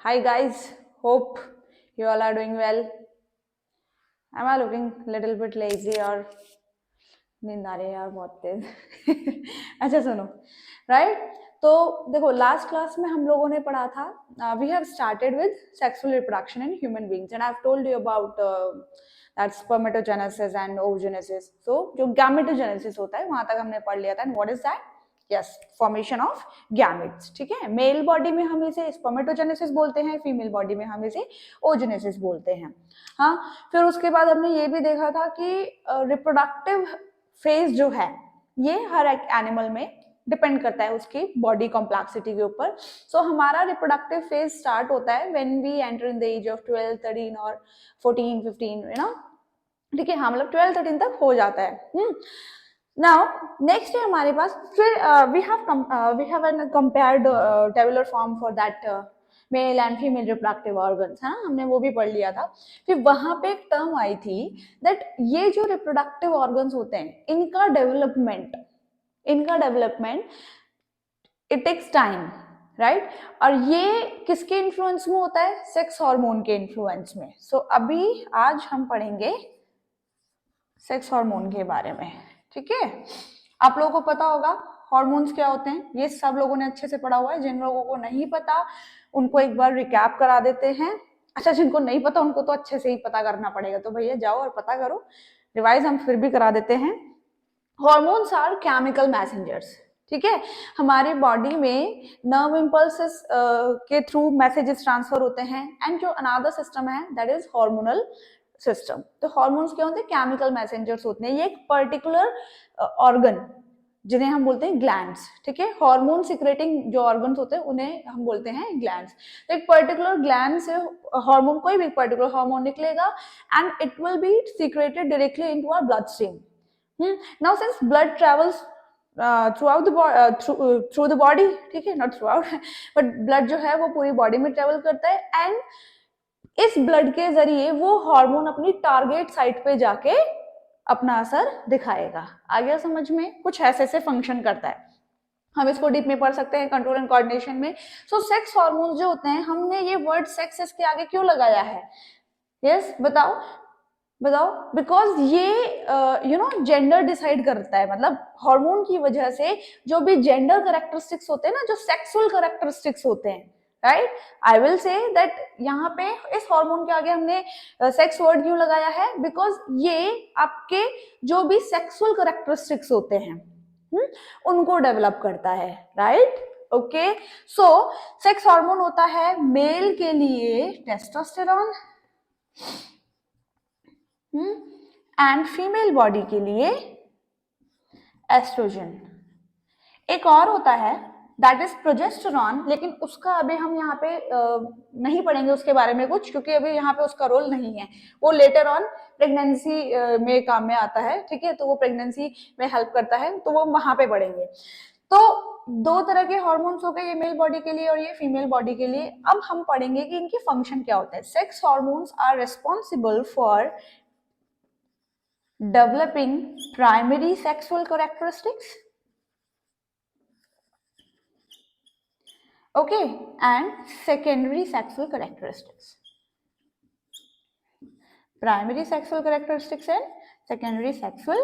Hi guys, hope you all are doing well. Am I looking little bit lazy or नींद आ रही है यार बहुत तेज अच्छा सुनो राइट तो देखो लास्ट क्लास में हम लोगों ने पढ़ा था we have started with sexual reproduction in human beings and I have told you about that spermatogenesis and oogenesis तो जो गैमेटोजेनेसिस होता है वहां तक हमने पढ़ लिया था and what is that yes formation of gametes ठीक है मेल बॉडी में हम इसे स्पर्मेटोजेनेसिस बोलते हैं फीमेल बॉडी में हम इसे ओजेनेसिस बोलते हैं हाँ फिर उसके बाद हमने ये भी देखा था कि रिप्रोडक्टिव फेज जो है ये हर एक एनिमल में डिपेंड करता है उसकी बॉडी कॉम्प्लेक्सिटी के ऊपर सो हमारा रिप्रोडक्टिव फेज स्टार्ट होता है when we enter in the age of 12 13 और 14 15 यू नो ठीक है हाँ मतलब 12 13 तक हो जाता है नाउ नेक्स्ट है हमारे पास फिर we have an compared tabular form for that male and female reproductive organs है ना हमने वो भी पढ़ लिया था फिर वहां पे एक टर्म आई थी दैट ये जो रिप्रोडक्टिव ऑर्गन्स होते हैं इनका development it takes time right और ये किसके इन्फ्लुएंस में होता है सेक्स हार्मोन के इन्फ्लुएंस में सो अभी आज हम पढ़ेंगे सेक्स हार्मोन के बारे में ठीक है आप लोगों को पता होगा हार्मोन्स क्या होते हैं ये सब लोगों ने अच्छे से पढ़ा हुआ है जिन लोगों को नहीं पता उनको एक बार रिकैप करा देते हैं अच्छा जिनको नहीं पता उनको तो अच्छे से ही पता करना पड़ेगा तो भैया जाओ और पता करो रिवाइज हम फिर भी करा देते हैं हार्मोन्स आर केमिकल मैसेंजर्स ठीक है हमारी बॉडी में नर्व इम्पल्सेस के थ्रू मैसेजेस ट्रांसफर होते हैं एंड जो अनदर सिस्टम है दैट इज हार्मोनल सिस्टम तो हार्मोन्स क्या होते हैं केमिकल मैसेंजर्स होते हैं ये एक पर्टिकुलर ऑर्गन जिन्हें हम बोलते हैं ग्लैंड्स ठीक है हार्मोन सिक्रेटिंग जो ऑर्गन्स होते हैं उन्हें हम बोलते हैं ग्लैंड्स तो एक पर्टिकुलर ग्लैंड से हार्मोन कोई भी पर्टिकुलर हार्मोन निकलेगा and it will be secreted directly into our blood stream now since blood travels through the body ठीक है not throughout but blood जो है वो पूरी बॉडी में ट्रेवल करता है एंड इस ब्लड के जरिए वो हार्मोन अपनी टारगेट साइट पे जाके अपना असर दिखाएगा आ गया समझ में कुछ ऐसे फंक्शन करता है हम इसको डीप में पढ़ सकते हैं कंट्रोल एंड कोऑर्डिनेशन में सो सेक्स हार्मोन्स जो होते हैं हमने ये वर्ड सेक्स इसके आगे क्यों लगाया है यस बताओ बिकॉज ये यू नो जेंडर डिसाइड करता है मतलब हार्मोन की वजह से जो भी जेंडर कैरेक्टरिस्टिक्स होते हैं ना जो सेक्सुअल कैरेक्टरिस्टिक्स होते हैं right I will say that यहाँ पे इस हार्मोन के आगे हमने सेक्स वर्ड क्यों लगाया है बिकॉज ये आपके जो भी सेक्सुअल कैरेक्टरिस्टिक्स होते हैं उनको डेवलप करता है right okay so sex hormone होता है मेल के लिए टेस्टोस्टेरोन एंड फीमेल बॉडी के लिए एस्ट्रोजन एक और होता है दैट इज प्रोजेस्टेरॉन लेकिन उसका अभी हम यहाँ पे नहीं पढ़ेंगे उसके बारे में कुछ क्योंकि अभी यहाँ पे उसका रोल नहीं है वो लेटर ऑन प्रेगनेंसी में काम में आता है ठीक है तो वो प्रेगनेंसी में हेल्प करता है तो वो वहां पे पढ़ेंगे तो दो तरह के हार्मोन्स हो गए ये मेल बॉडी के लिए और ये फीमेल बॉडी के लिए अब हम पढ़ेंगे कि इनकी फंक्शन क्या होता है sex hormones are responsible for developing primary sexual characteristics okay and secondary sexual characteristics primary sexual characteristics and secondary sexual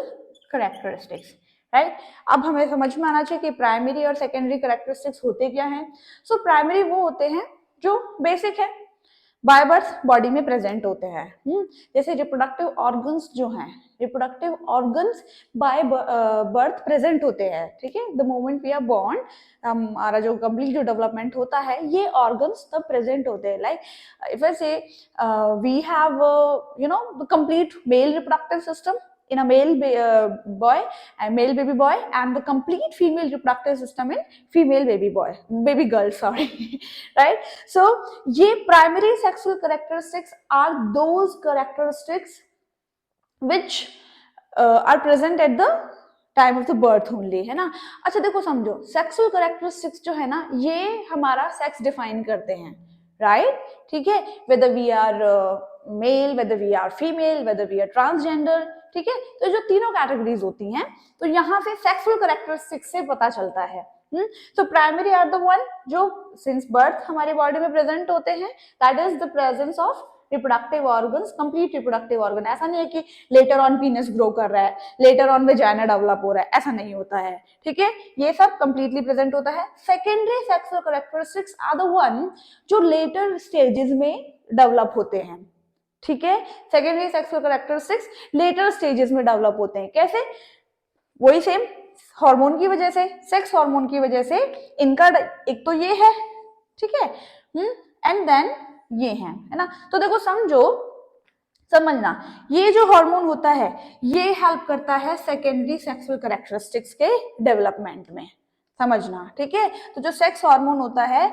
characteristics right अब हमें समझ में आना चाहिए कि प्राइमरी और सेकेंडरी कैरेक्टरिस्टिक्स होते क्या हैं सो प्राइमरी वो होते हैं जो बेसिक है बाय बर्थ बॉडी में प्रेजेंट होते हैं जैसे रिप्रोडक्टिव ऑर्गन्स जो हैं reproductive organs by birth present होते हैं ठीक है the moment we are born हमारा जो कंप्लीट जो डेवलपमेंट होता है ये ऑर्गन्स तब प्रेजेंट होते हैं like if I say we have you know the complete male reproductive system in a male baby boy and the complete female reproductive system in female baby girl sorry right so ye primary sexual characteristics are those characteristics which are present at the time of the birth only है ना अच्छा देखो समझो sexual characteristics जो है ना ये हमारा सेक्स डिफाइन करते हैं राइट ठीक है whether we are male whether we are female whether we are transgender ठीक है तो जो तीनों कैटेगरीज होती हैं तो यहाँ से सेक्सुअल कैरेक्टरिस्टिक्स से पता चलता है तो प्राइमरी आर द वन जो सिंस बर्थ हमारी बॉडी में प्रेजेंट होते हैं, that is the presence of reproductive organs, complete reproductive organ. ऐसा नहीं है कि लेटर ऑन पीनस ग्रो कर रहा है, लेटर ऑन वेजाइना डेवलप हो रहा है, ऐसा नहीं होता है, ठीक है, ये सब कंप्लीटली प्रेजेंट होता है। Secondary sexual characteristics are the one जो लेटर स्टेजेस में डेवलप होते हैं, ठीक है। Secondary sexual characteristics later stages में डेवलप होते हैं, कैसे? वही सेम हार्मोन की वजह से, सेक्स हार्मोन की वजह से इनका एक तो ये है, ठीक है, एंड देन ये है ना। तो देखो समझना, ये जो हार्मोन होता है ये हेल्प करता है सेकेंडरी सेक्सुअल कैरेक्टरिस्टिक्स के डेवलपमेंट में, समझना, ठीक है। तो जो सेक्स हार्मोन होता है,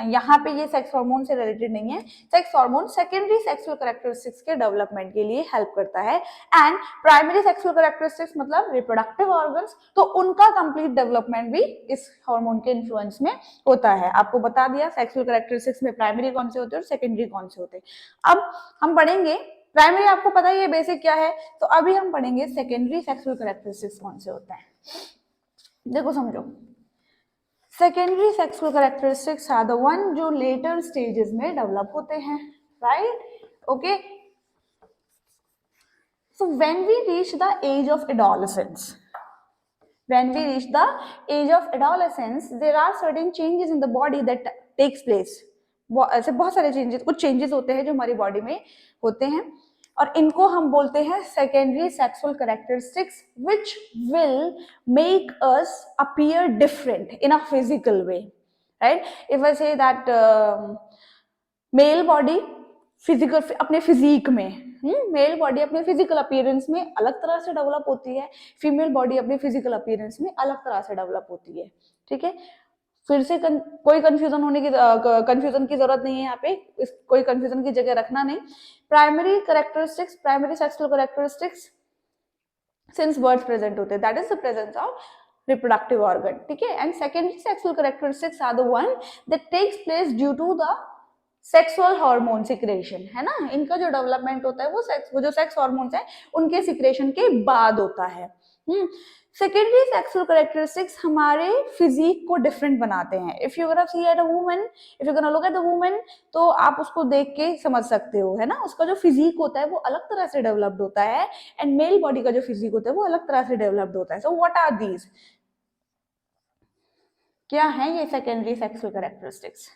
यहाँ पे ये सेक्स हार्मोन से रिलेटेड नहीं है, sex hormone secondary sexual characteristics के डेवलपमेंट के लिए हेल्प करता है। एंड प्राइमरी सेक्सुअल कैरेक्टरिस्टिक्स मतलब रिप्रोडक्टिव ऑर्गन्स, तो उनका कंप्लीट डेवलपमेंट भी इस हार्मोन के इन्फ्लुएंस में होता है। आपको बता दिया सेक्सुअल कैरेक्टरिस्टिक्स में प्राइमरी कौन से होते हैं और सेकेंडरी कौन से होते हैं। अब हम पढ़ेंगे प्राइमरी, आपको पता ही है बेसिक क्या है, तो अभी हम पढ़ेंगे सेकेंडरी सेक्सुअल कैरेक्टरिस्टिक्स कौन से होते हैं। देखो समझो, secondary sexual characteristics are the one जो लेटर स्टेजेस में डेवलप होते हैं, right, okay. So when we reach the age of adolescence, when we reach the age of adolescence, there are certain changes in the body that takes place। ऐसे बहुत सारे changes, कुछ changes होते हैं जो हमारी बॉडी में होते हैं, और इनको हम बोलते हैं secondary sexual characteristics which will make us appear different in a physical way, right. If I say that male body physical, अपने फिजिक में मेल बॉडी अपने फिजिकल अपीयरेंस में अलग तरह से डेवलप होती है, फीमेल बॉडी अपने फिजिकल अपीयरेंस में अलग तरह से डेवलप होती है, ठीक है। फिर से कोई कंफ्यूजन की जरूरत नहीं है यहाँ पे, कोई कंफ्यूजन की जगह रखना नहीं। Primary characteristics, primary sexual characteristics since birth present होते हैं, that is the presence of reproductive organ, ठीक है। And secondary sexual characteristics are the one that takes place due to the sexual hormone secretion, है ना। इनका जो development होता है वो जो सेक्स हार्मोन्स है उनके सिक्रेशन के बाद होता है। सेकेंडरी सेक्सुअल कैरेक्टरिस्टिक्स हमारे फिजिक को डिफरेंट बनाते हैं। If you gonna see at a woman, if you gonna look at the woman, तो आप उसको देख के समझ सकते हो, है ना, उसका जो फिजिक होता है वो अलग तरह से डेवलप्ड होता है, एंड मेल बॉडी का जो फिजिक होता है वो अलग तरह से डेवलप्ड होता है। सो व्हाट आर दीज, क्या है ये सेकेंडरी सेक्सुअल कैरेक्टरिस्टिक्स?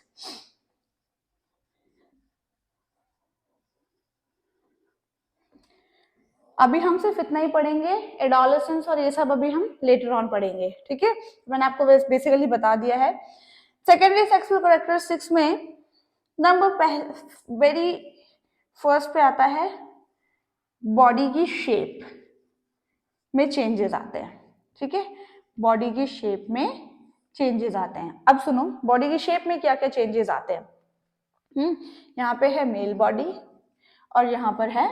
अभी हम सिर्फ इतना ही पढ़ेंगे, एडोलेसेंस और ये सब अभी हम लेटर ऑन पढ़ेंगे, ठीक है। मैंने आपको बेसिकली बता दिया है। सेकेंडरी सेक्सुअल कैरेक्टरिस्टिक्स में नंबर वेरी फर्स्ट पे आता है बॉडी की शेप में चेंजेस आते हैं, ठीक है। बॉडी की शेप में चेंजेस आते हैं। अब सुनो, बॉडी की शेप में क्या क्या चेंजेस आते हैं। यहाँ पे है मेल बॉडी और यहाँ पर है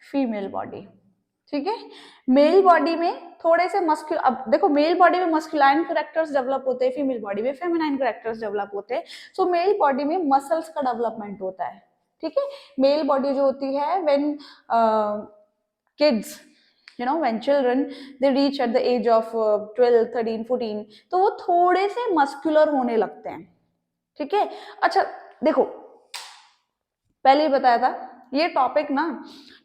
फीमेल बॉडी, ठीक है। मेल बॉडी में थोड़े से अब देखो, मेल बॉडी में मस्कुलाइन कैरेक्टर्स डेवलप होते हैं, फीमेल बॉडी में फेमिनाइन कैरेक्टर्स डेवलप होते हैं। सो मेल बॉडी में मसल्स का डेवलपमेंट होता है, ठीक है। मेल बॉडी जो होती है when kids, you know, when children they reach at the age of 12, 13, 14, तो वो थोड़े से मस्कुलर होने लगते हैं, ठीक है। अच्छा देखो, पहले ही बताया था ये टॉपिक ना,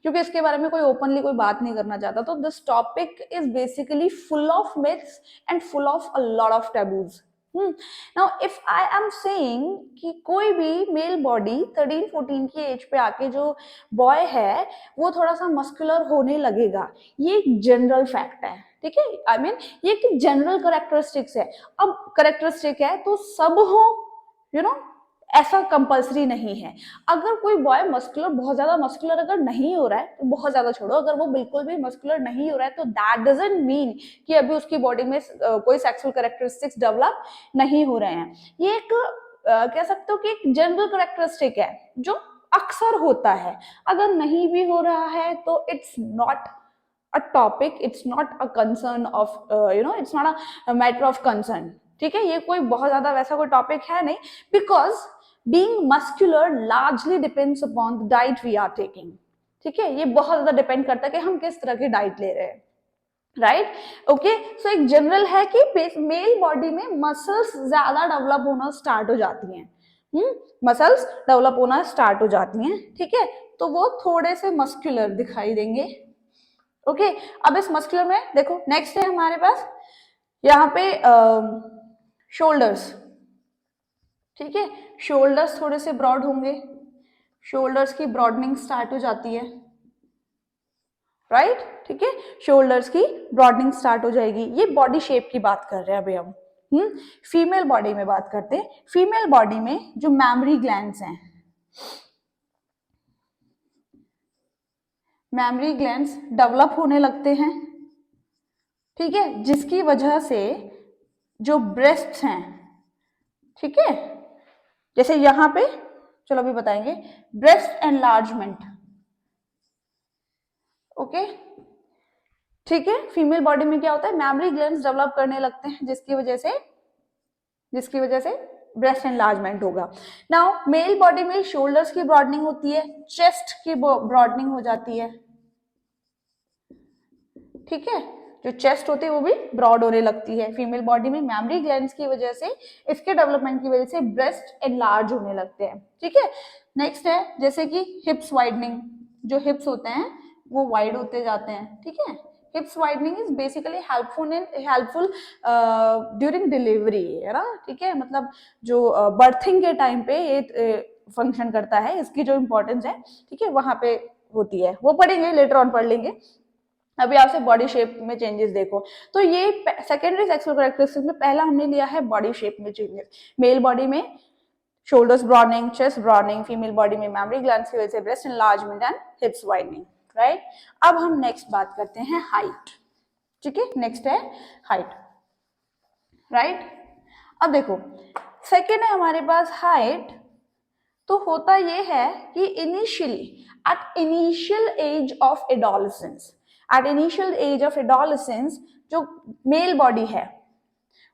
क्योंकि इसके बारे में कोई ओपनली कोई बात नहीं करना चाहता, तो this topic is basically full of myths and full of a lot of taboos. Now if I am saying कि कोई भी मेल बॉडी 13-14 की एज पे आके जो बॉय है वो थोड़ा सा मस्कुलर होने लगेगा, ये एक जनरल फैक्ट है, ठीक है। आई मीन ये एक जनरल कैरेक्टरिस्टिक्स है। अब कैरेक्टरिस्टिक है तो सब हो, यू नो, ऐसा कंपल्सरी नहीं है। अगर कोई बॉय मस्कुलर, बहुत ज्यादा मस्कुलर अगर नहीं हो रहा है, तो बहुत ज्यादा छोड़ो, अगर वो बिल्कुल भी मस्कुलर नहीं हो रहा है तो दैट डजंट मीन कि अभी उसकी बॉडी में कोई सेक्सुअल कैरेक्टरिस्टिक्स डेवलप नहीं हो रहे हैं। ये एक कह सकते हो कि एक जनरल कैरेक्टरिस्टिक है जो अक्सर होता है। अगर नहीं भी हो रहा है तो it's not a topic, it's not a concern of, you know, it's not a matter of concern, ठीक है। ये कोई बहुत ज्यादा वैसा कोई टॉपिक है नहीं, because being muscular largely depends upon the diet we are taking, ठीक है। ये बहुत ज्यादा डिपेंड करता है कि हम किस तरह की डाइट ले रहे हैं, राइट। ओके, सो एक जनरल है कि मेल बॉडी में मसल्स ज्यादा डेवलप होना स्टार्ट हो जाती हैं, मसल्स डेवलप होना स्टार्ट हो जाती हैं, ठीक है, तो वो थोड़े से मस्कुलर दिखाई देंगे। ओके, अब इस मस्कुलर में देखो नेक्स्ट है हमारे पास यहाँ पे शोल्डर्स, ठीक है, शोल्डर्स थोड़े से ब्रॉड होंगे, शोल्डर्स की ब्रॉडनिंग स्टार्ट हो जाती है, राइट, ठीक है, शोल्डर्स की ब्रॉडनिंग स्टार्ट हो जाएगी। ये बॉडी शेप की बात कर रहे हैं अभी हम। फीमेल बॉडी में बात करते हैं। फीमेल बॉडी में जो मैमरी ग्लैंड्स हैं, मैमरी ग्लैंड्स डेवलप होने लगते हैं, ठीक है, जिसकी वजह से जो ब्रेस्ट्स हैं, ठीक है, जैसे यहां पे चलो अभी बताएंगे ब्रेस्ट एनलार्जमेंट, ओके, ठीक है, फीमेल बॉडी में क्या होता है, मैमरी ग्लैंड्स डेवलप करने लगते हैं जिसकी वजह से ब्रेस्ट एनलार्जमेंट होगा। नाउ मेल बॉडी में शोल्डर्स की ब्रॉडनिंग होती है, चेस्ट की ब्रॉडनिंग हो जाती है, ठीक है, जो चेस्ट होती है वो भी ब्रॉड होने लगती है। फीमेल बॉडी में मैमरी ग्लैंड्स की वजह से, इसके डेवलपमेंट की वजह से ब्रेस्ट एनलार्ज होने लगते हैं, ठीक है। नेक्स्ट है जैसे कि हिप्स वाइडनिंग, जो हिप्स होते हैं वो वाइड होते जाते हैं, ठीक है, हिप्स widening is basically helpful during delivery, है ना, ठीक है, मतलब जो बर्थिंग के टाइम पे ये फंक्शन करता है, इसकी जो इंपॉर्टेंस है, ठीक है, वहां पे होती है, वो पढ़ेंगे, लेटर ऑन पढ़ लेंगे। अभी आपसे बॉडी शेप में चेंजेस देखो, तो ये सेकेंडरी सेक्सुअल कैरेक्टरिस्टिक्स में पहला हमने लिया है बॉडी शेप में चेंजेस। मेल बॉडी में shoulders broadening, chest broadening, female body में मैमरी ग्लैंड्स की वजह से breast enlargement and हिप्स widening, right. अब हम नेक्स्ट बात करते हैं हाइट, ठीक है, नेक्स्ट है हाइट, राइट। अब देखो सेकेंड है हमारे पास हाइट, तो होता ये है कि initially at initial age of adolescence, at initial age of adolescence जो मेल बॉडी है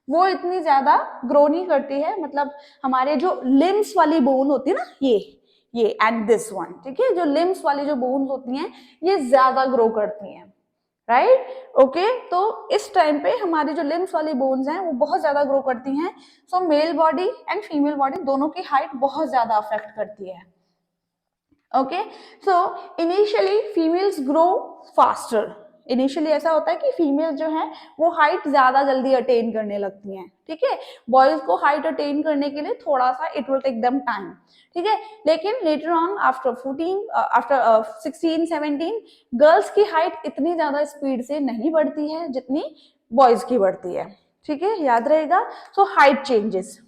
वो इतनी ज्यादा ग्रो नहीं करती है, मतलब हमारे जो लिम्स वाली बोन होती है ना, ये एंड दिस वन, ठीक है, जो लिम्स वाली जो बोन्स होती हैं ये ज्यादा ग्रो करती हैं, राइट, ओके, तो इस टाइम पे हमारी जो लिम्स वाली बोन्स हैं वो बहुत ज्यादा ग्रो करती हैं, so male body and female body दोनों की हाइट बहुत ज्यादा अफेक्ट करती है, okay. So initially females grow faster, initially ऐसा होता है कि फीमेल जो है वो हाइट ज्यादा जल्दी अटेन करने लगती हैं, ठीक है, बॉयज को हाइट अटेन करने के लिए थोड़ा सा it will take them time, ठीक है, लेकिन लेटर ऑन आफ्टर 16 17 गर्ल्स की हाइट इतनी ज्यादा स्पीड से नहीं बढ़ती है जितनी बॉयज की बढ़ती है, ठीक है, याद रहेगा। So height changes,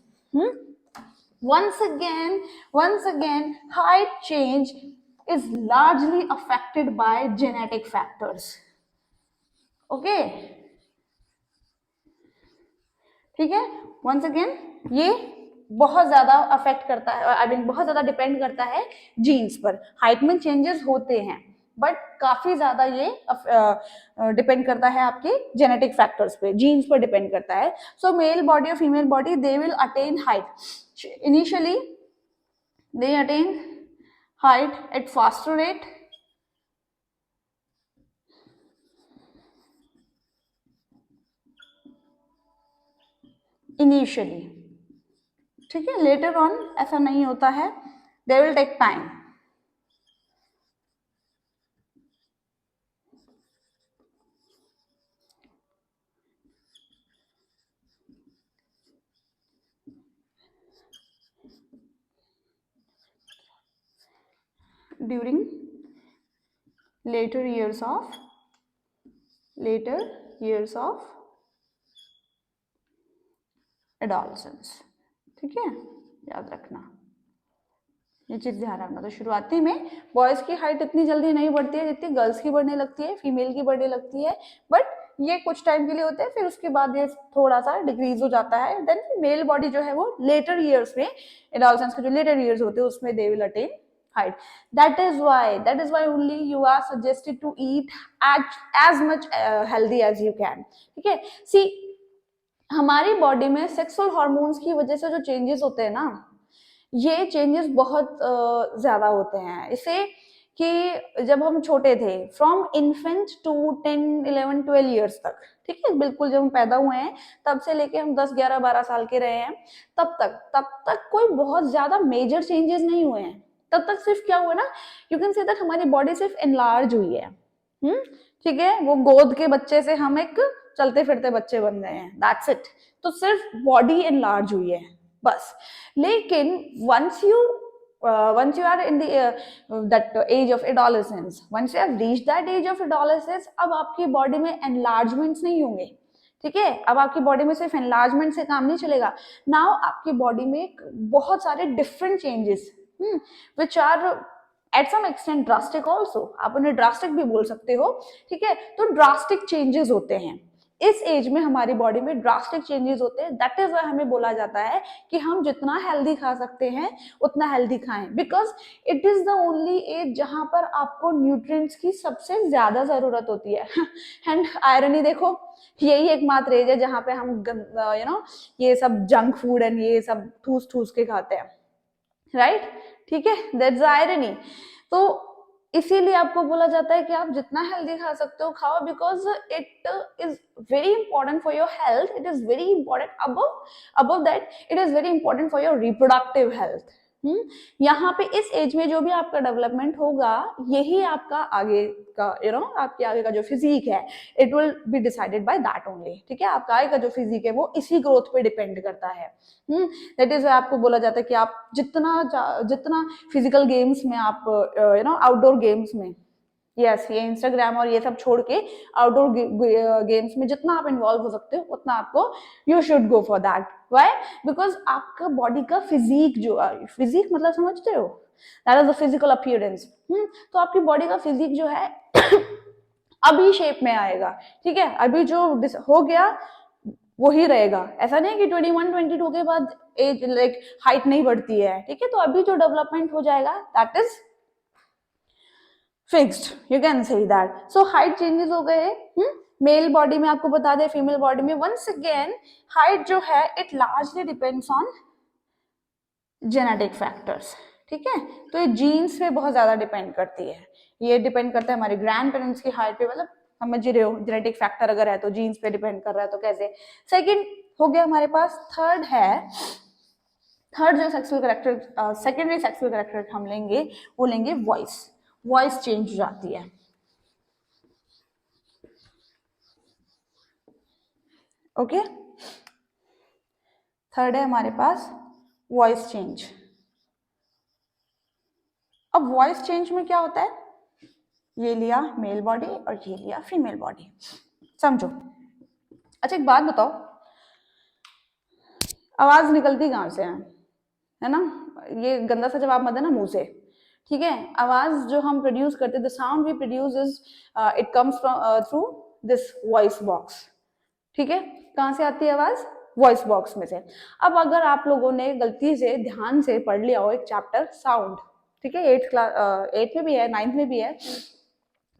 once again height change is largely affected by genetic factors, okay, ठीक है, once again ये बहुत ज्यादा अफेक्ट करता है, आई मीन बहुत ज्यादा डिपेंड करता है जीन्स पर, हाइट में चेंजेस होते हैं बट काफी ज्यादा ये डिपेंड करता है आपके जेनेटिक फैक्टर्स पे, जीन्स पर डिपेंड करता है। सो मेल बॉडी और female body they will attain height, initially they attain height at faster rate, initially, ठीक है, later on ऐसा नहीं होता है, they will take time, during later years of adolescence, ठीक है, याद रखना ये चीज, ध्यान रखना। तो शुरुआती में बॉयज की हाइट इतनी जल्दी नहीं बढ़ती है जितनी गर्ल्स की बढ़ने लगती है, फीमेल की बढ़ने लगती है, बट ये कुछ टाइम के लिए होते हैं, फिर उसके बाद ये थोड़ा सा डिक्रीज हो जाता है। देन मेल बॉडी जो है वो लेटर ईयर्स में, एडोलेसेंस के जो लेटर ईयर्स होते हैं उसमें they will attain height. That is why only you are suggested to eat as much healthy as you can, ठीक है। See, हमारी बॉडी में सेक्सुअल हार्मोन्स की वजह से जो चेंजेस होते हैं ना, ये चेंजेस बहुत ज्यादा होते हैं। इसे कि जब हम छोटे थे, फ्रॉम इन्फेंट टू 10, 11, 12 ईयर्स तक, ठीक है, बिल्कुल जब हम पैदा हुए हैं तब से लेके हम 10, 11, 12 साल के रहे हैं, तब तक कोई बहुत ज्यादा मेजर चेंजेस नहीं हुए हैं। तब तक सिर्फ क्या हुआ ना, यू कैन से दैट हमारी बॉडी सिर्फ एनलार्ज हुई है, ठीक है, वो गोद के बच्चे से हम एक चलते फिरते बच्चे बन गए हैं, दैट्स इट। तो सिर्फ बॉडी एनलार्ज हुई है बस। लेकिन once you are in the that age of adolescence, once you have reached that age of adolescence, अब आपकी बॉडी में enlargements नहीं होंगे, ठीक है, अब आपकी बॉडी में सिर्फ एनलार्जमेंट से काम नहीं चलेगा। नाउ आपकी बॉडी में बहुत सारे different changes which are at some extent drastic also, आप उन्हें ड्रास्टिक भी बोल सकते हो, ठीक है। तो ड्रास्टिक चेंजेस होते हैं इस एज में, हमारी बॉडी में ड्रास्टिक चेंजेस होते हैं। दैट इज वाई हमें बोला जाता है कि हम जितना हेल्दी खा सकते हैं उतना हेल्दी खाएं, because it is the only age जहां पर आपको न्यूट्रिएंट्स की सबसे ज्यादा जरूरत होती है। एंड आयरनी देखो, यही एकमात्र एज है जहां पे हम ये सब जंक फूड एंड ये सब ठूस ठूस के खाते हैं, राइट, ठीक है, दैट्स आयरनी। तो इसीलिए आपको बोला जाता है कि आप जितना हेल्दी खा सकते हो खाओ, because it is very important for your health, it is very important above that, it is very important for your reproductive health. यहाँ पे इस एज में जो भी आपका डेवलपमेंट होगा, यही आपका आगे का आपके आगे का जो फिजिक है, it will be decided by that only, ठीक है। आपका आगे का जो फिजिक है वो इसी ग्रोथ पे डिपेंड करता है। दैट इज आपको बोला जाता है कि आप जितना फिजिकल गेम्स में आप आउटडोर गेम्स में, यस, ये इंस्टाग्राम और ये सब छोड़ के आउटडोर गेम्स में जितना आप इन्वॉल्व हो सकते हो उतना आपको you should go for that. Why? Because आपका बॉडी का फिजिक फिजिक मतलब समझते हो, that is the physical appearance. तो आपकी बॉडी का फिजिक जो है अभी शेप में आएगा, ठीक है, अभी जो हो गया वही रहेगा। ऐसा नहीं कि 21, 22 के बाद एज लाइक हाइट नहीं बढ़ती है, ठीक है। तो अभी जो डेवलपमेंट हो जाएगा that is fixed, you can say that. So height changes हो गए, मेल बॉडी में आपको बता दें, फीमेल बॉडी में वंस अगेन हाइट जो है it largely depends on genetic factors, ठीक है। तो ये जीन्स पे बहुत ज्यादा डिपेंड करती है, ये डिपेंड करता है हमारे ग्रैंड पेरेंट्स की हाइट पे, मतलब समझ रहे हो, जेनेटिक फैक्टर अगर है तो जीन्स पे डिपेंड कर रहा है तो कैसे। सेकंड हो गया हमारे पास, थर्ड जो sexual character, secondary sexual character हम लेंगे, वो लेंगे वॉइस चेंज हो जाती है, ओके। थर्ड है हमारे पास वॉइस चेंज। अब वॉइस चेंज में क्या होता है, ये लिया मेल बॉडी और ये लिया फीमेल बॉडी, समझो। अच्छा एक बात बताओ, आवाज निकलती कहाँ से है ना, ये गंदा सा जवाब मत देना मुंह से, ठीक है। आवाज जो हम प्रोड्यूस करते हैं, the sound we produce is it comes from through this voice box, ठीक है। कहाँ से आती है आवाज? वॉइस बॉक्स में से। अब अगर आप लोगों ने गलती से ध्यान से पढ़ लिया हो एक चैप्टर साउंड, ठीक है, 8th में भी है, 9th में भी है,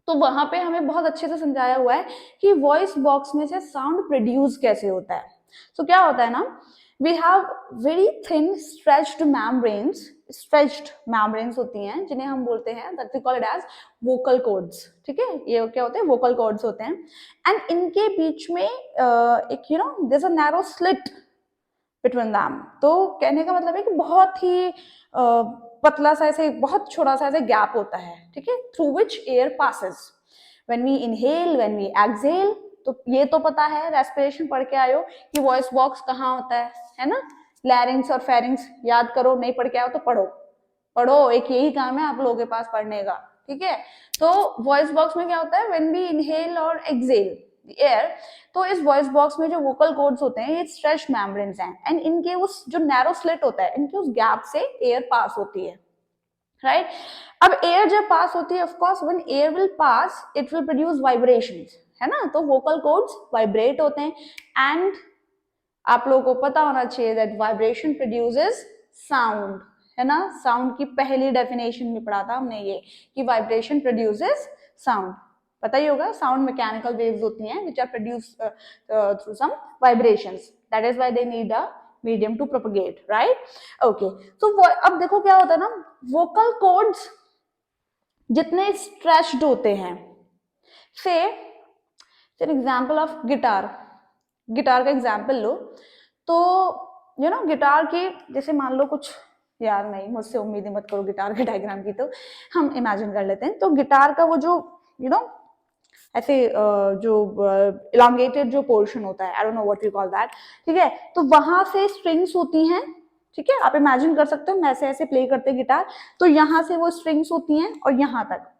तो वहां पे हमें बहुत अच्छे से समझाया हुआ है कि वॉइस बॉक्स में से साउंड प्रोड्यूस कैसे होता है। तो क्या होता है ना, we have very thin stretched membranes होती हैं, जिन्हें हम बोलते हैं that we call it as vocal cords, ठीक है। ये क्या होते हैं? वोकल कॉर्ड्स होते हैं। एंड इनके बीच में एक there is a narrow slit between them. तो कहने का मतलब है कि बहुत ही पतला सा, ऐसे बहुत छोटा सा ऐसे गैप होता है, ठीक है, through which air passes when we inhale, when we exhale. तो ये तो पता है, रेस्पिरेशन पढ़ के आयो कि वॉइस बॉक्स कहाँ होता है ना, लैरिंग्स और फेरिंग्स याद करो, नहीं पढ़ के आओ तो पढ़ो, एक यही काम है आप लोगों के पास पढ़ने का, ठीक है। तो वॉइस बॉक्स में क्या होता है, व्हेन वी इनहेल और एक्सहेल एयर, तो इस वॉइस बॉक्स में जो वोकल कॉर्ड्स होते हैं ये स्ट्रेच मेम्ब्रेन्स हैं, एंड इनके उस जो नैरो स्लिट होता है, इनके उस गैप से एयर पास होती है, राइट। अब एयर जब पास होती है, of course when air will pass it will produce vibrations, है ना। तो वोकल कॉर्ड्स वाइब्रेट होते हैं, एंड आप लोगों को पता होना चाहिए दैट वाइब्रेशन प्रोड्यूसेस साउंड, है ना। साउंड की पहली डेफिनेशन में पढ़ा था हमने ये कि वाइब्रेशन प्रोड्यूसेस साउंड, पता ही होगा। साउंड मैकेनिकल वेव्स होती हैं which are produced through some vibrations, that is why they need a medium to propagate, right, okay. तो अब देखो क्या होता है ना, वोकल कॉर्ड्स जितने स्ट्रेच्ड होते हैं, से an example of guitar, guitar का एग्जाम्पल लो तो गिटार की जैसे मान लो कुछ, यार नहीं मुझसे उम्मीद ही मत करो गिटार के डायग्राम की, तो हम इमेजिन कर लेते हैं। तो गिटार का वो जो ऐसे जो इलांगेटेड जो पोर्शन होता है, I don't know what you call that, ठीक है, तो वहां से स्ट्रिंग्स होती हैं, ठीक है, आप इमेजिन कर सकते हो ऐसे ऐसे प्ले करते हैं गिटार, तो यहाँ से वो स्ट्रिंग्स होती हैं और यहाँ तक।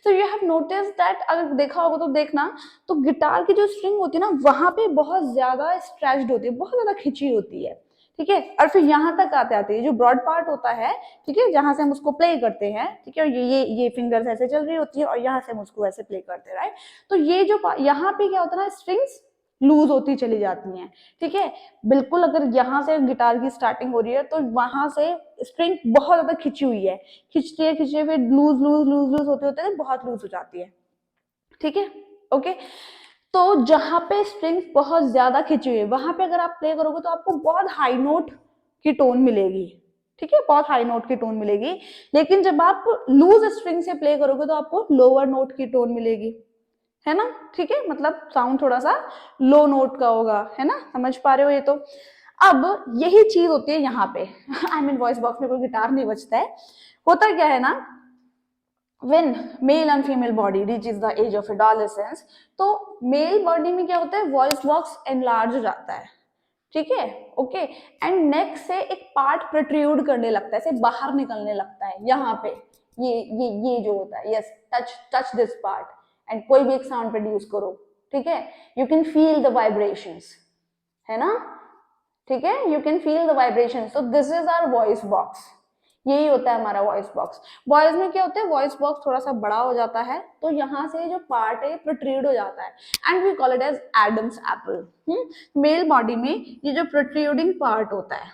तो यू हैव नोटिस दैट, अगर देखा होगा तो देखना, तो गिटार की जो स्ट्रिंग होती है ना वहां पे बहुत ज्यादा स्ट्रेच्ड होती है, बहुत ज्यादा खिंची होती है, ठीक है, और फिर यहाँ तक आते आते ये जो ब्रॉड पार्ट होता है, ठीक है, जहां से हम उसको प्ले करते हैं, ठीक है, और ये फिंगर्स ऐसे चल रही होती है और यहाँ से हम उसको ऐसे प्ले करते हैं, राइट। तो ये जो यहाँ पे क्या होता है ना, स्ट्रिंग्स लूज होती चली जाती हैं, ठीक है, बिल्कुल अगर यहाँ से गिटार की स्टार्टिंग हो रही है तो वहां से स्ट्रिंग बहुत ज्यादा खिंची हुई है, खिंचते खिंचते फिर लूज लूज लूज लूज होते होते बहुत लूज हो जाती है, ठीक है, ओके। तो जहां पे स्ट्रिंग बहुत ज्यादा खिंची हुई है वहां पे अगर आप प्ले करोगे तो आपको बहुत हाई नोट की टोन मिलेगी, ठीक है, बहुत हाई नोट की टोन मिलेगी। लेकिन जब आप लूज स्ट्रिंग से प्ले करोगे तो आपको लोअर नोट की टोन मिलेगी, है ना, ठीक है, मतलब साउंड थोड़ा सा लो नोट का होगा, है ना, समझ पा रहे हो ये तो। अब यही चीज होती है यहाँ पे आई मीन वॉइस बॉक्स में कोई गिटार नहीं बजता है, होता क्या है ना, when male and female body reaches the age of adolescence, तो मेल बॉडी में क्या होता है, वॉइस बॉक्स एनलार्ज हो जाता है, ठीक है, ओके, एंड नेक से एक पार्ट प्रोट्रूड करने लगता है, ऐसे बाहर निकलने लगता है यहाँ पे, ये जो होता है, yes, touch this part and कोई भी एक साउंड प्रोड्यूस करो, ठीक है, you can feel the vibrations, है ना, ठीक है, you can feel the vibration, so this is our voice box, यही होता है हमारा वॉइस बॉक्स। बॉयज में क्या होता है, वॉइस बॉक्स थोड़ा सा बड़ा हो जाता है तो यहाँ से जो पार्ट है प्रोट्रूड हो जाता है and we call it as Adam's apple. Male body में ये जो प्रोट्रूडिंग पार्ट होता है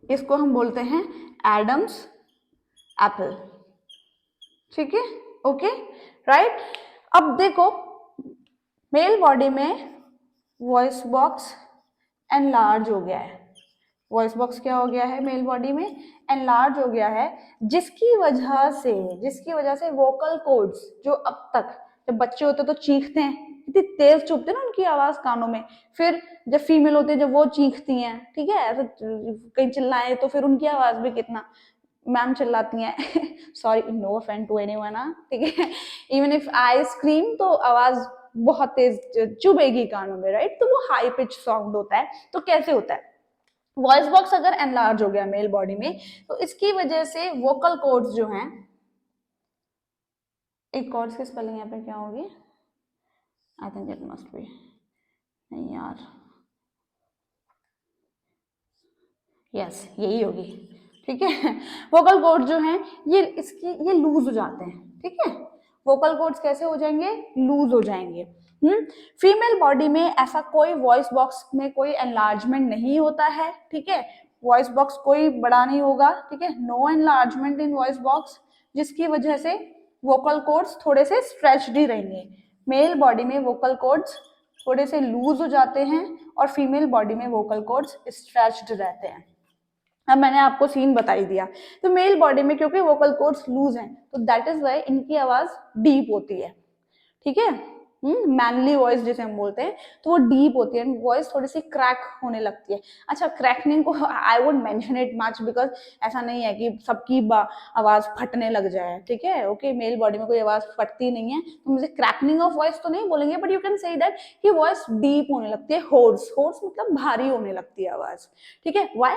इसको हम बोलते हैं एडम्स एप्पल, ठीक है, ओके, राइट। अब देखो मेल बॉडी में वॉइस बॉक्स एनलार्ज हो गया है, वॉइस बॉक्स क्या हो गया है मेल बॉडी में, एनलार्ज हो गया है, जिसकी वजह से वोकल कॉर्ड्स जो अब तक, जब बच्चे होते तो चीखते हैं, इतनी तेज चुभते ना उनकी आवाज कानों में, फिर जब फीमेल होती है जब वो चीखती हैं, ठीक है, ऐसे कहीं चिल्लाए तो फिर उनकी आवाज भी कितना, मैम चिल्लाती हैं sorry, no offend to anyone, ठीक है, इवन इफ आई स्क्रीम तो आवाज बहुत तेज चुभेगी कानों में, राइट, तो वो हाई पिच साउंड होता है। तो कैसे होता है, वॉइस बॉक्स अगर एनलार्ज हो गया मेल बॉडी में तो इसकी वजह से वोकल कॉर्ड्स जो हैं, एक कॉर्ड्स की स्पेलिंग यहाँ पे क्या होगी, I think it must be, नहीं यार, यस यही होगी, ठीक है, वोकल कॉर्ड जो हैं ये लूज हो जाते हैं, ठीक है, वोकल कॉर्ड्स कैसे हो जाएंगे, लूज हो जाएंगे। फीमेल बॉडी में ऐसा कोई वॉइस बॉक्स में कोई एनलार्जमेंट नहीं होता है, ठीक है, वॉइस बॉक्स कोई बड़ा नहीं होगा, ठीक है, no enlargement in voice box, जिसकी वजह से वोकल कॉर्ड्स थोड़े से स्ट्रेच्ड ही रहेंगे। मेल बॉडी में वोकल कॉर्ड्स थोड़े से लूज हो जाते हैं और फीमेल बॉडी में वोकल कॉर्ड्स स्ट्रेच्ड रहते हैं। अब मैंने आपको सीन बताई दिया, तो मेल बॉडी में क्योंकि वोकल कॉर्ड्स लूज हैं तो दैट इज वाई इनकी आवाज डीप होती है, ठीक है, मैनली वॉइस जिसे हम बोलते हैं तो वो डीप होती है, वॉइस थोड़ी सी क्रैक होने लगती है। अच्छा, क्रैकनिंग को I would mention it much because ऐसा नहीं है कि सबकी आवाज फटने लग जाए, ठीक है, ओके, मेल बॉडी में कोई आवाज फटती नहीं है, तो मुझे क्रैकनिंग ऑफ वॉइस तो नहीं बोलेंगे, but you can say that कि वॉइस डीप होने लगती है, होर्स होर्स मतलब भारी होने लगती है आवाज, ठीक है, वाई,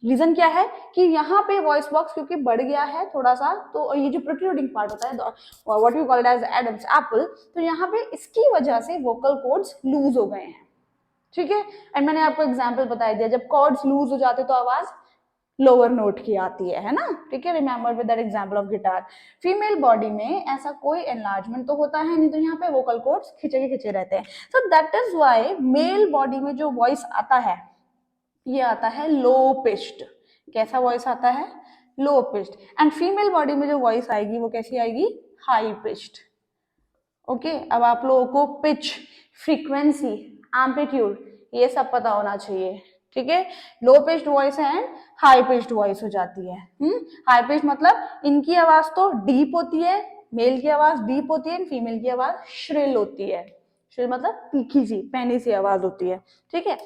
रीजन क्या है कि यहाँ पे वॉइस बॉक्स क्योंकि बढ़ गया है थोड़ा सा, तो ये जो प्रोट्रूडिंग पार्ट होता है what we called as Adam's apple, तो यहाँ पे इसकी वजह से वोकल कॉर्ड्स लूज हो गए हैं, ठीक है, एंड मैंने आपको एग्जांपल बता दिया, जब कॉर्ड्स लूज हो जाते तो आवाज लोअर नोट की आती है ना, ठीक है, remember with that example of guitar. Female body में ऐसा कोई एनलार्जमेंट तो होता है नहीं, तो यहाँ पे वोकल कॉर्ड्स खिंचे के खिंचे रहते हैं, so that is why male body में जो वॉइस आता है ये आता है लो पिच्ड, कैसा वॉइस आता है, low pitched, and female body में जो वॉइस आएगी वो कैसी आएगी, हाई पिच्ड, ओके। अब आप लोगों को पिच, फ्रीक्वेंसी, एम्पलीट्यूड ये सब पता होना चाहिए, ठीक है, low pitched voice and high pitched voice हो जाती है। हाई पिच्ड मतलब इनकी आवाज तो डीप होती है, मेल की आवाज डीप होती है, फीमेल की आवाज श्रिल होती है। श्रिल मतलब तीखी सी पैनी सी आवाज होती है, ठीक है।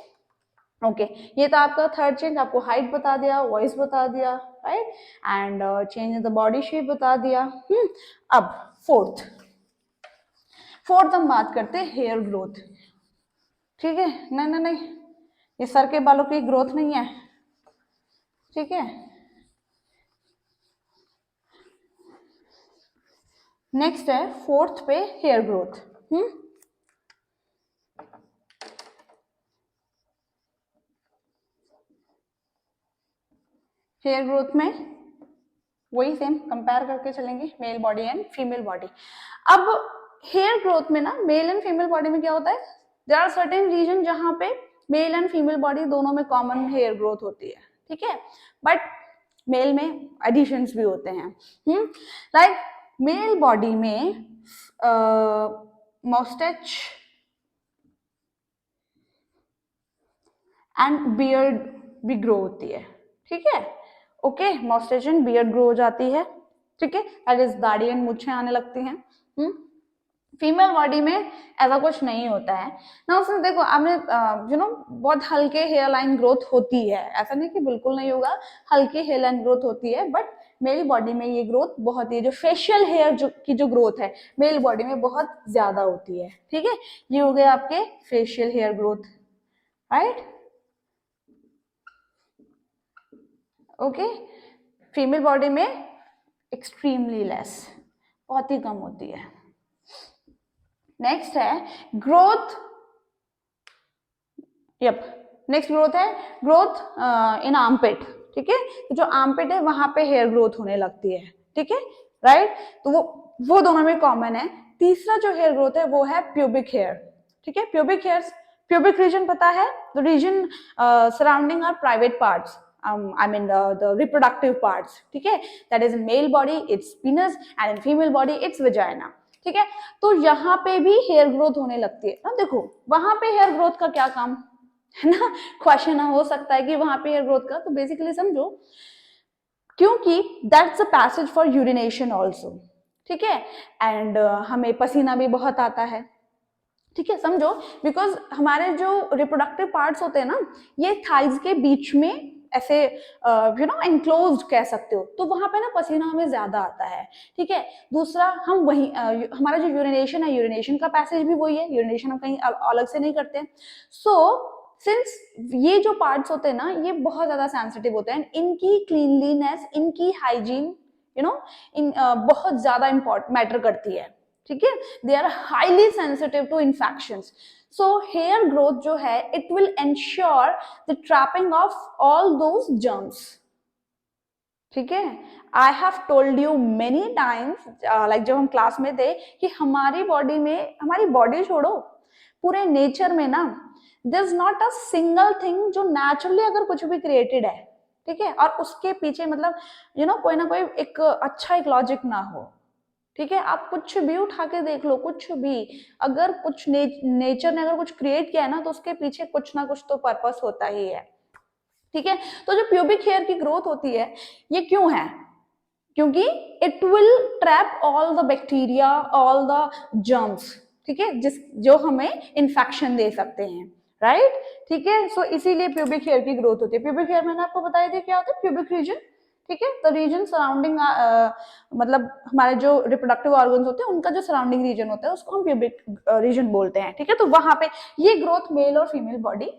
ओके, ये तो आपका थर्ड चेंज, आपको हाइट बता दिया, वॉइस बता दिया, right, and change in the body shape बता दिया। अब फोर्थ हम बात करते हैं हेयर ग्रोथ, ठीक है। नहीं नहीं नहीं, ये सर के बालों की ग्रोथ नहीं है, ठीक है। नेक्स्ट है फोर्थ पे हेयर ग्रोथ। हेयर ग्रोथ में वही सेम कंपेयर करके चलेंगे, male body and female body. अब हेयर ग्रोथ में ना मेल एंड फीमेल बॉडी में क्या होता है, देयर आर सर्टेन रीजन जहां पे मेल एंड फीमेल बॉडी दोनों में कॉमन हेयर ग्रोथ होती है, ठीक है, बट मेल में एडिशंस भी होते हैं। लाइक मेल बॉडी में मस्टैच एंड बियर्ड भी ग्रो होती है, ठीक है। Okay, moustache and beard grow हो जाती है, ठीक है, दैट इज दाढ़ी एंड मूछें आने लगती हैं। फीमेल बॉडी में ऐसा कुछ नहीं होता है ना। उसमें देखो आपने बहुत हल्के हेयर लाइन ग्रोथ होती है, ऐसा नहीं कि बिल्कुल नहीं होगा, हल्की हेयर लाइन ग्रोथ होती है, बट मेल बॉडी में ये ग्रोथ बहुत ही, जो फेशियल हेयर की जो ग्रोथ है मेल बॉडी में बहुत ज्यादा होती है, ठीक है। ये हो गए आपके facial hair growth, right. Okay, female body में एक्सट्रीमली लेस, बहुत ही कम होती है। नेक्स्ट है ग्रोथ, यप, नेक्स्ट ग्रोथ है ग्रोथ इन आर्मपिट, ठीक है। तो जो आर्मपिट है वहां पे हेयर ग्रोथ होने लगती है, ठीक है, राइट। तो वो दोनों में कॉमन है। तीसरा जो हेयर ग्रोथ है वो है प्यूबिक हेयर, ठीक है। प्यूबिक हेयर, प्यूबिक रीजन पता है, the region surrounding are private parts, I mean the reproductive parts, ठीक है। That is in male body it's penis and in female body it's vagina, ठीक है। तो यहाँ पे भी हेयर ग्रोथ होने लगती है ना। देखो वहां पे हेयर ग्रोथ का क्या काम है ना, क्वेश्चन हो सकता है कि वहां पे हेयर ग्रोथ का, तो बेसिकली समझो क्योंकि that's a passage for urination also, ठीक है, एंड हमें पसीना भी बहुत आता है, ठीक है, समझो, बिकॉज हमारे जो रिप्रोडक्टिव पार्ट्स होते हैं ना ये थाइज के बीच में ऐसे एनक्लोज्ड कह सकते हो, तो वहां पे ना पसीना हमें ज्यादा आता है, ठीक है। दूसरा हम वही हमारा जो यूरिनेशन है, यूरिनेशन का पैसेज भी वही है, यूरिनेशन हम कहीं अलग से नहीं करते। सो सिंस ये जो पार्ट्स होते हैं ना ये बहुत ज्यादा सेंसिटिव होते हैं, इनकी क्लीनलीनेस, इनकी हाइजीन इन बहुत ज्यादा इम्पोर्टेंट मैटर करती है, ठीक है। They are highly sensitive to infections. So hair growth जो है it will ensure the trapping of all those germs, ठीक है। I have told you many times, like जब हम क्लास में थे, कि हमारी बॉडी में, हमारी बॉडी छोड़ो पूरे नेचर में ना there is not a single thing जो नेचुरली अगर कुछ भी क्रिएटेड है, ठीक है, और उसके पीछे मतलब कोई ना कोई एक अच्छा एक लॉजिक ना हो, ठीक है। आप कुछ भी उठा के देख लो, कुछ भी, अगर कुछ नेचर ने अगर कुछ क्रिएट किया है ना तो उसके पीछे कुछ ना कुछ तो पर्पस होता ही है, ठीक है। तो जो प्यूबिक हेयर की ग्रोथ होती है ये क्यों है, क्योंकि it will trap all the bacteria, all the germs, ठीक है, जो हमें इंफेक्शन दे सकते हैं, राइट, ठीक है। सो इसीलिए प्यूबिक हेयर की ग्रोथ होती है। प्यूबिक हेयर मैंने आपको बताया था क्या होता है, प्यूबिक रीजन, ठीक है, द रीजन सराउंडिंग, मतलब हमारे जो रिप्रोडक्टिव ऑर्गन्स होते हैं उनका जो सराउंडिंग रीजन होता है उसको हम प्यूबिक रीजन बोलते हैं, ठीक है। तो वहां पे ये ग्रोथ मेल और फीमेल बॉडी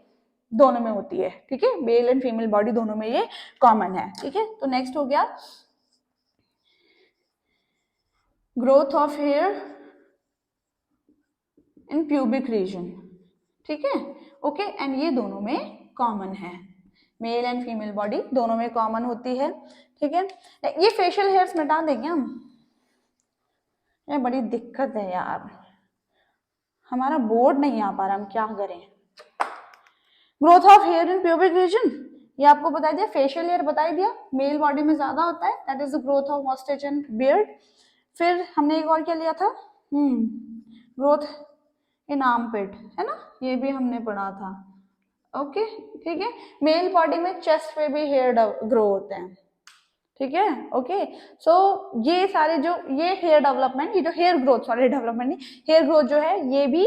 दोनों में होती है, ठीक है, मेल एंड फीमेल बॉडी दोनों में ये कॉमन है, ठीक है। तो नेक्स्ट हो गया growth of here in pubic region, ठीक है, ओके, एंड ये दोनों में कॉमन है, मेल एंड फीमेल बॉडी दोनों में कॉमन होती है, ठीक है। ये फेशियल हेयर्स मिटा देंगे हम, ये बड़ी दिक्कत है यार, हमारा बोर्ड नहीं आ पा रहा, हम क्या करें। Growth of here in pubic region ये आपको बता दिया, फेशियल हेयर बता दिया, मेल बॉडी में ज्यादा होता है, that is the growth of moustache and beard. फिर हमने एक और क्या लिया था, ग्रोथ इन आर्मपिट, है ना, ये भी हमने पढ़ा था, ओके, ठीक है। मेल बॉडी में चेस्ट पे भी हेयर ग्रो होते हैं, ठीक है। ओके, सो ये सारे जो ये हेयर डेवलपमेंट, ये जो हेयर ग्रोथ, सॉरी डेवलपमेंट नहीं, हेयर ग्रोथ जो है ये भी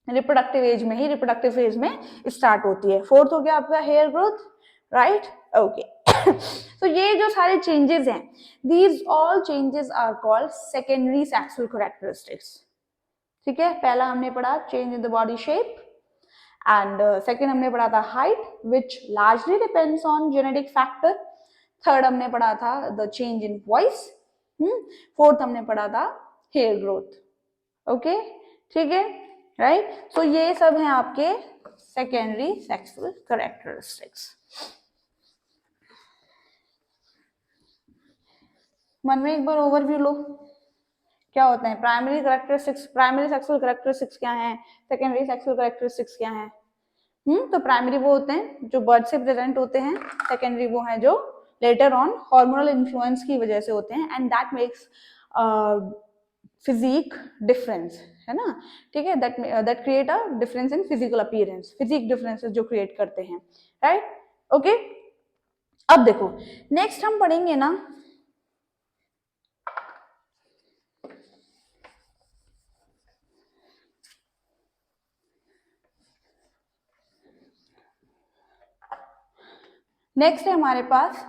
रिप्रोडक्टिव एज में ही, रिप्रोडक्टिव फेज में स्टार्ट होती है। फोर्थ हो गया आपका हेयर ग्रोथ, राइट, ओके। तो ये जो सारे चेंजेस हैं, these all changes are called secondary sexual characteristics, ठीक है। पहला हमने पढ़ा change in the body shape, and second हमने पढ़ा था height which largely depends on genetic factor. Third हमने पढ़ा था the change in voice. Fourth हमने पढ़ा था हेयर ग्रोथ, ओके, ठीक है, राइट। सो ये सब हैं आपके सेकेंडरी सेक्सुअल कैरेक्टरिस्टिक्स। मन में एक बार ओवरव्यू लो, क्या होते हैं primary characteristics, primary sexual characteristics क्या हैं, सेकेंडरी सेक्सुअल कैरेक्टरिस्टिक्स क्या हैं। तो प्राइमरी वो होते हैं जो बर्थ से प्रेजेंट होते हैं, सेकेंडरी वो हैं जो लेटर ऑन हार्मोनल इन्फ्लुएंस की वजह से होते हैं, and that makes physique difference, है ना, ठीक है, that create a difference in physical appearance, physique differences जो क्रिएट करते हैं, राइट, ओके। अब देखो नेक्स्ट हम पढ़ेंगे ना, नेक्स्ट है हमारे पास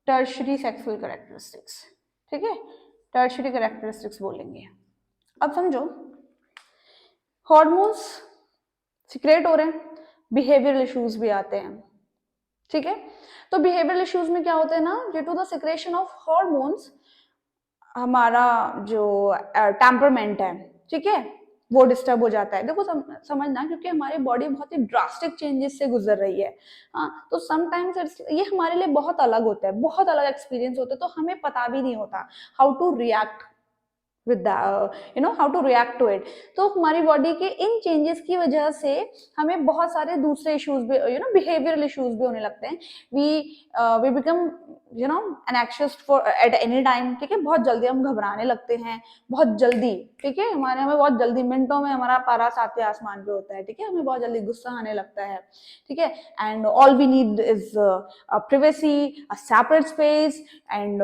टर्शरी सेक्सुअल कैरेक्टरिस्टिक्स, ठीक है, टर्शरी कैरेक्टरिस्टिक्स बोलेंगे। अब समझो हार्मोन्स सिक्रेट हो रहे हैं, बिहेवियरल इश्यूज भी आते हैं, ठीक है। तो बिहेवियरल इश्यूज में क्या होते हैं ना, due to the secretion of hormones हमारा जो टेम्परमेंट है, ठीक है, वो डिस्टर्ब हो जाता है। देखो समझना, क्योंकि हमारी बॉडी बहुत ही ड्रास्टिक चेंजेस से गुजर रही है, हाँ, तो समटाइम्स ये हमारे लिए बहुत अलग होता है, बहुत अलग एक्सपीरियंस होता है, तो हमें पता भी नहीं होता how to react with how to react to it. तो हमारी बॉडी के इन चेंजेस की वजह से हमें बहुत सारे दूसरे इश्यूज भी, बिहेवियरल इश्यूज भी होने लगते हैं। We become anxious for at any time, ठीक है, बहुत जल्दी हम घबराने लगते हैं, बहुत जल्दी, ठीक है, हमें बहुत जल्दी, मिनटों में हमारा पारा सातवें आसमान पे होता है, ठीक है, हमें बहुत जल्दी गुस्सा आने लगता है, ठीक है, and all we need is privacy, a separate space and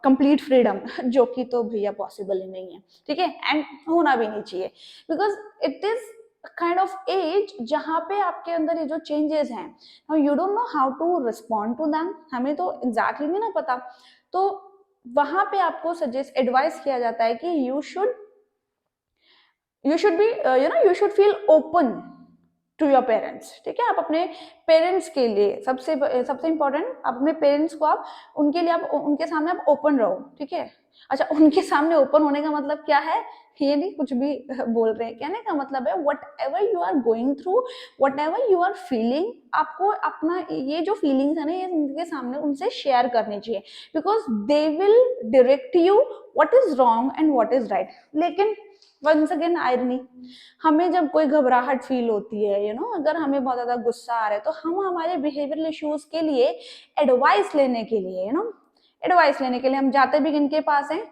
complete freedom, जो कि तो भैया पॉसिबल ही नहीं है, ठीक है, एंड होना भी नहीं चाहिए, because it is kind of age जहां पे आपके अंदर ये जो चेंजेस हैं, you don't know how to respond to them, हमें तो एग्जैक्टली नहीं ना पता, तो वहां पे आपको सजेस्ट एडवाइस किया जाता है कि you should be you should feel open to your parents, ठीक है। आप अपने पेरेंट्स के लिए सबसे इंपॉर्टेंट, आप अपने पेरेंट्स को आप उनके लिए आप उनके सामने आप ओपन रहो, ठीक है। अच्छा, उनके सामने ओपन होने का मतलब क्या है, ये नहीं कुछ भी बोल रहे हैं, कहने का मतलब है whatever you are going through, whatever you are feeling, आपको अपना ये जो फीलिंग्स है ना, ये उनके सामने उनसे शेयर करनी चाहिए, because they will direct you what is wrong and what is right. लेकिन वंस अगेन आयरनी, हमें जब कोई घबराहट फील होती है, अगर हमें बहुत ज्यादा गुस्सा आ रहा है, तो हम हमारे बिहेवियरल इश्यूज के लिए एडवाइस लेने के लिए एडवाइस लेने के लिए हम जाते भी किनके पास हैं,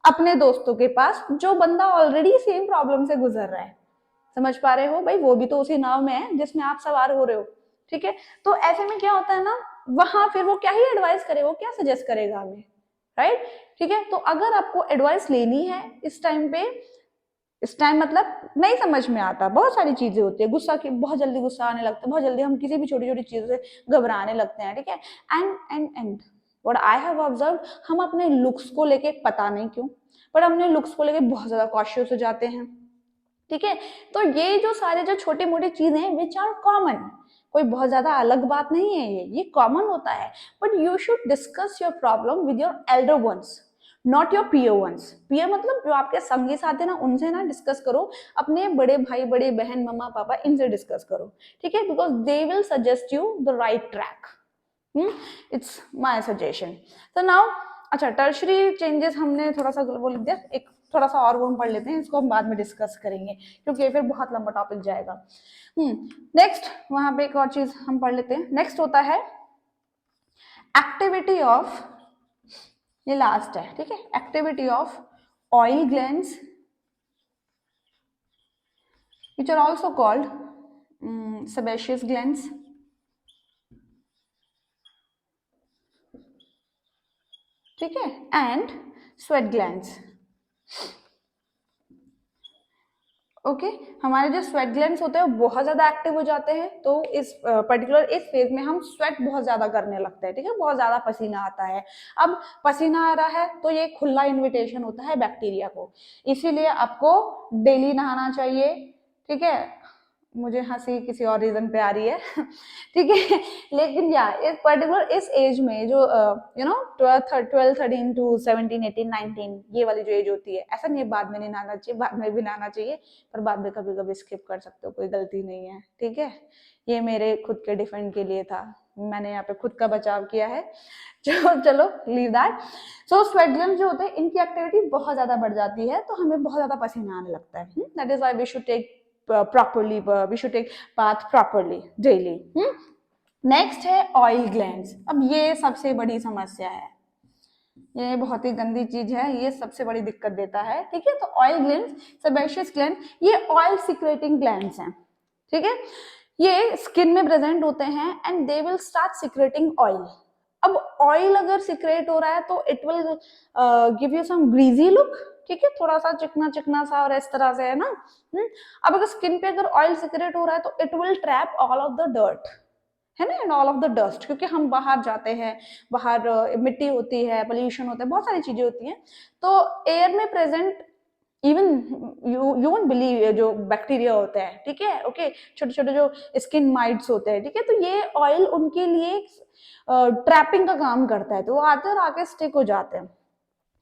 अपने दोस्तों के पास, जो बंदा ऑलरेडी सेम प्रॉब्लम से गुजर रहा है। समझ पा रहे हो भाई, वो भी तो उसी नाव में है जिसमें आप सवार हो रहे हो, ठीक है। तो ऐसे में क्या होता है ना, वहां फिर वो क्या ही एडवाइस करे, वो क्या सजेस्ट करेगा हमें, राइट, ठीक है। तो अगर आपको एडवाइस लेनी है इस टाइम पे, इस टाइम मतलब नहीं समझ में आता, बहुत सारी चीजें होती है, गुस्सा की बहुत जल्दी गुस्सा आने लगता है, बहुत जल्दी हम किसी भी छोटी छोटी चीजों से घबराने लगते हैं, ठीक है। And what I have observe, हम अपने लुक्स को लेके पता नहीं क्यों, पर अपने लुक्स को लेके बहुत ज्यादा कॉशियस हो जाते हैं, ठीक है। तो ये जो सारे जो छोटी मोटी चीजें हैं विच आर कॉमन, कोई बहुत ज्यादा अलग बात नहीं है, ये कॉमन होता है, but you should discuss your problem with your elder ones, not your peer ones. Peer मतलब जो आपके संगी साथी है ना, उनसे ना डिस्कस करो, अपने बड़े भाई बड़े बहन मम्मा पापा इनसे डिस्कस करो, ठीक है, because they will suggest you the right track. It's my suggestion. तो नाउ अच्छा, टर्शरी चेंजेस हमने थोड़ा सा बोल दिया, एक थोड़ा सा और वो हम पढ़ लेते हैं, इसको हम बाद में डिस्कस करेंगे क्योंकि फिर बहुत लंबा टॉपिक जाएगा। नेक्स्ट वहां पे एक और चीज हम पढ़ लेते हैं, नेक्स्ट होता है एक्टिविटी ऑफ, ये लास्ट है, ठीक है, activity of oil glands which are also called sebaceous glands, ठीक है, एंड स्वेट ग्लैंड्स। ओके हमारे जो स्वेट ग्लैंड्स होते हैं वो बहुत ज्यादा एक्टिव हो जाते हैं, तो इस पर्टिकुलर इस फेज में हम स्वेट बहुत ज्यादा करने लगते हैं, ठीक है, बहुत ज्यादा पसीना आता है। अब पसीना आ रहा है तो ये खुला इन्विटेशन होता है बैक्टीरिया को, इसीलिए आपको डेली नहाना चाहिए, ठीक है। मुझे हंसी किसी और रीजन पे आ रही है ठीक है, लेकिन या इस पर्टिकुलर इस एज में जो 12 13 to 17 18 19 ये वाली जो एज होती है, ऐसा नहीं बाद में नहीं नहाना चाहिए, बाद में भी नहाना चाहिए, पर बाद में कभी कभी स्किप कर सकते हो, कोई गलती नहीं है, ठीक है। ये मेरे खुद के डिफेंड के लिए था, मैंने यहाँ पे खुद का बचाव किया है चलो leave that. So sweat glands जो होते हैं इनकी एक्टिविटी बहुत ज्यादा बढ़ जाती है, तो हमें बहुत ज्यादा पसीना आने लगता है, that is why we should take properly we should take bath properly daily। Next है ऑयल ग्लैंड्स। अब ये सबसे बड़ी समस्या है, ये बहुत ही गंदी चीज है, ये सबसे बड़ी दिक्कत देता है, ठीक है। तो ऑयल ग्लैंड्स, सेबेशियस ग्लैंड, ये ऑयल सिक्रेटिंग ग्लैंड्स हैं, ठीक है। ये स्किन में प्रेजेंट होते हैं and they will start secreting oil. अब ऑयल अगर सिक्रेट हो रहा है तो it will give you some greasy look, ठीक है, थोड़ा सा चिकना चिकना सा और इस तरह से, है ना। अब अगर स्किन पे अगर ऑयल सिक्रेट हो रहा है तो it will trap all of the dirt, है ना, and all of the dust, क्योंकि हम बाहर जाते हैं, बाहर मिट्टी होती है, पोल्यूशन होता है, बहुत सारी चीजें होती हैं, तो एयर में present even you won't believe जो बैक्टीरिया होते हैं, ठीक है, ओके, छोटे छोटे जो स्किन माइट्स होते हैं, ठीक है, तो ये ऑयल उनके लिए ट्रैपिंग का काम करता है, तो वो आते और आके स्टिक हो जाते हैं,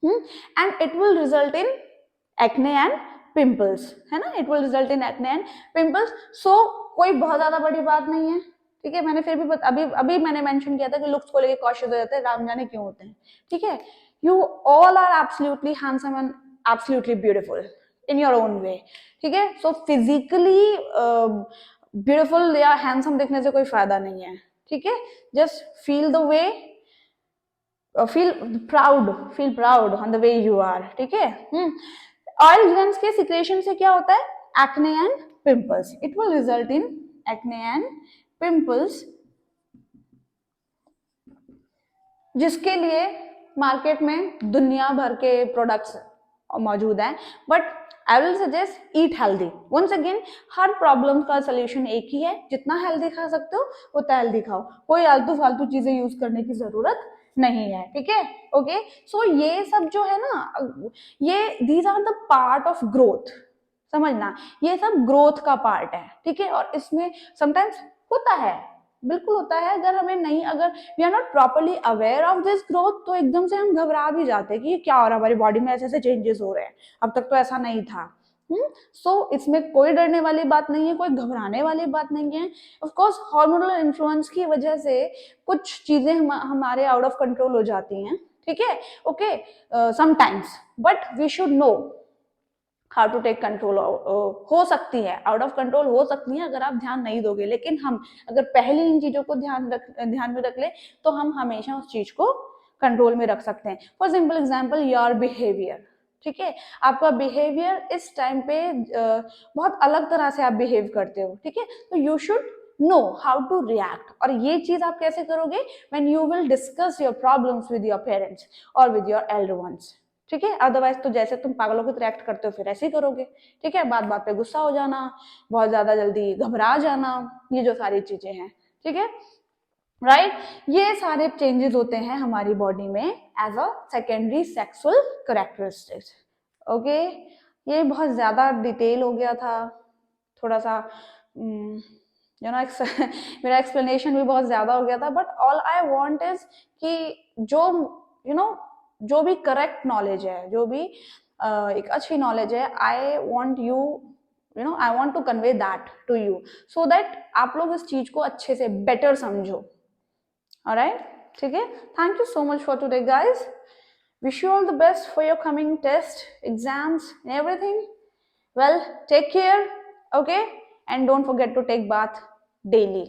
and it will result in acne and pimples, है ना, it will result in acne and pimples. So कोई बहुत ज्यादा बड़ी बात नहीं है, ठीक है, मैंने फिर भी अभी मैंने मेंशन किया था कि लुक्स को लेके कॉशियस हो जाते हैं, राम जाने क्यों होते हैं, ठीक है। You all are absolutely handsome and absolutely beautiful in your own way, ठीक है। सो फिजिकली ब्यूटीफुल या हैंडसम दिखने से कोई फायदा नहीं है, ठीक है। Just feel the way, feel proud on the way you are, ठीक है। ऑयल ग्लैंड्स के सिक्रेशन से क्या होता है, acne and pimples, it will result in acne and pimples, जिसके लिए मार्केट में दुनिया भर के प्रोडक्ट्स मौजूद हैं, but I will suggest eat healthy. Once again हर प्रॉब्लम का सोल्यूशन एक ही है, जितना हेल्दी खा सकते हो उतना हेल्दी खाओ, कोई आलतू फालतू चीजें यूज करने की जरूरत नहीं है, ठीक है, ओके। सो ये सब जो है ना, ये these are the part of growth, समझना, ये सब ग्रोथ का पार्ट है, ठीक है। और इसमें समटाइम्स होता है, बिल्कुल होता है, अगर हमें नहीं, अगर we are not properly aware of this growth, तो एकदम से हम घबरा भी जाते हैं कि ये क्या हो रहा है, हमारी बॉडी में ऐसे ऐसे चेंजेस हो रहे हैं, अब तक तो ऐसा नहीं था। सो इसमें कोई डरने वाली बात नहीं है, कोई घबराने वाली बात नहीं है। ऑफ कोर्स हार्मोनल इन्फ्लुएंस की वजह से कुछ चीजें हमारे आउट ऑफ कंट्रोल हो जाती हैं, ठीक है, okay, sometimes, but we should know how to take control. हो सकती है आउट ऑफ कंट्रोल हो सकती है अगर आप ध्यान नहीं दोगे, लेकिन हम अगर पहले इन चीजों को ध्यान में रख ले तो हम हमेशा उस चीज को कंट्रोल में रख सकते हैं। For simple example your behaviour, ठीक है, आपका बिहेवियर इस टाइम पे बहुत अलग तरह से आप बिहेव करते हो, ठीक है, तो you should know how to react. और ये चीज आप कैसे करोगे, when you will discuss your problems with your parents और विद योर एल्डर वंस, ठीक है। अदरवाइज तो जैसे तुम पागलों की रिएक्ट करते हो फिर ऐसे ही करोगे, ठीक है, बात बात पे गुस्सा हो जाना, बहुत ज्यादा जल्दी घबरा जाना, ये जो सारी चीजें हैं, ठीक है, राइट, ये सारे चेंजेस होते हैं हमारी बॉडी में as a secondary sexual characteristics, okay. ये बहुत ज्यादा डिटेल हो गया था, थोड़ा सा यू नो मेरा एक्सप्लेनेशन भी बहुत ज्यादा हो गया था, but all I want is कि जो यू नो जो भी करेक्ट नॉलेज है, जो भी एक अच्छी नॉलेज है, I want you I want to convey that to you, so that आप लोग इस चीज को अच्छे से बेटर समझो, ऑलराइट, ठीक है। Thank you so much for today guys, wish you all the best for your coming test, exams and everything. Well, take care, okay, and don't forget to take bath daily.